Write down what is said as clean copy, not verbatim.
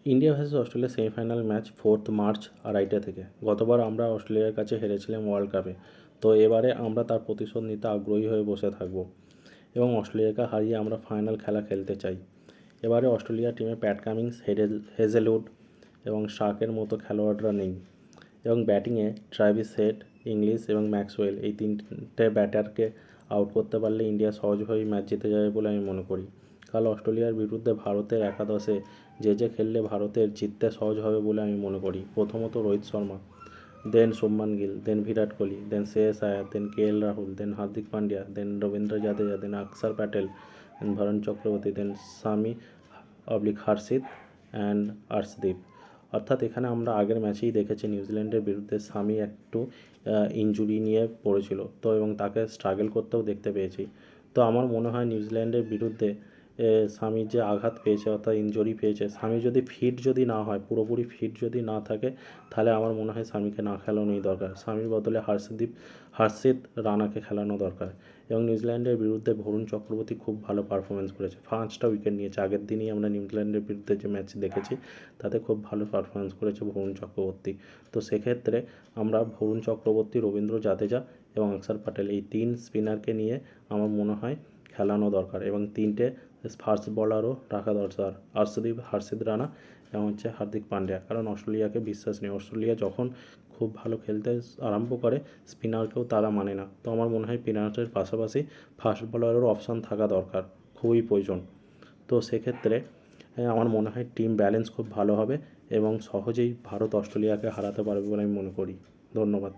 India versus Australia semifinal match 4 March 2:30 থেকে। গতবার আমরা অস্ট্রেলিয়ার কাছে হেরেছিলাম ওয়ার্ল্ড কাপে, তো এবারে আমরা তার প্রতিশোধ নিতে আগ্রহী হয়ে বসে থাকব এবং অস্ট্রেলিয়াকে হারিয়ে আমরা ফাইনাল খেলা খেলতে চাই। এবারে অস্ট্রেলিয়া টিমে প্যাট কামিন্স, হেজেলউড এবং শার্কের মতো খেলোয়াড়রা নেই এবং ব্যাটিংয়ে ট্রাভিস হেড, ইংলিশ এবং ম্যাক্সওয়েল এই তিনটে ব্যাটারকে আউট করতে পারলে ইন্ডিয়া সহজভাবেই ম্যাচ জিতে যাবে বলে আমি মনে করি। কাল অস্ট্রেলিয়ার বিরুদ্ধে ভারতের একাদশে যে খেললে ভারতের জিততে সহজ হবে বলে আমি মনে করি। প্রথমত রোহিত শর্মা, দেন শুভমান গিল, দেন বিরাট কোহলি, দেন শ্রেয়স আয়ার, দেন KL রাহুল, দেন হার্দিক পান্ডিয়া, দেন রবীন্দ্র জাদেজা, দেন অক্ষর প্যাটেল, দেন ভারুণ চক্রবর্তী, দেন সামি হার্ষিত অ্যান্ড আর্শদীপ। অর্থাৎ এখানে আমরা আগের ম্যাচেই দেখেছি নিউজিল্যান্ডের বিরুদ্ধে সামি একটু ইনজুরি নিয়ে পড়েছিল, তো এবং তাকে স্ট্রাগল করতেও দেখতে পেয়েছি। তো আমার মনে হয় নিউজিল্যান্ডের বিরুদ্ধে সামি যে আঘাত পেয়েছে অর্থাৎ ইনজুরি পেয়েছে, সামি যদি ফিট যদি না হয়, পুরোপুরি ফিট যদি না থাকে, তাহলে আমার মনে হয় সামিকে না খেলানোই দরকার। সামির বদলে হর্ষিত রানাকে খেলানো দরকার। এবং নিউজিল্যান্ডের বিরুদ্ধে বরুণ চক্রবর্তী খুব ভালো পারফরমেন্স করেছে, 5টা উইকেট নিয়েছে। আগের দিনই আমরা নিউজিল্যান্ডের বিরুদ্ধে যে ম্যাচ দেখেছি তাতে খুব ভালো পারফরমেন্স করেছে বরুণ চক্রবর্তী। তো সেক্ষেত্রে আমরা বরুণ চক্রবর্তী, রবীন্দ্র জাদেজা এবং অক্ষর প্যাটেল এই 3 স্পিনারকে নিয়ে আমার মনে হয় খেলানো দরকার এবং 3টে ফাস্ট বলারও রাখা দরকার, হর্ষিত রানা এবং হার্দিক পান্ডিয়া। কারণ অস্ট্রেলিয়াকে বিশ্বাস নেই, অস্ট্রেলিয়া যখন খুব ভালো খেলতে আরম্ভ করে স্পিনারকেও তারা মানে না। তো আমার মনে হয় স্পিনারের পাশাপাশি ফাস্ট বলারেরও অপশান থাকা দরকার, খুবই প্রয়োজন। তো সেক্ষেত্রে আমার মনে হয় টিম ব্যালেন্স খুব ভালো হবে এবং সহজেই ভারত অস্ট্রেলিয়াকে হারাতে পারবে বলে আমি মনে করি। ধন্যবাদ।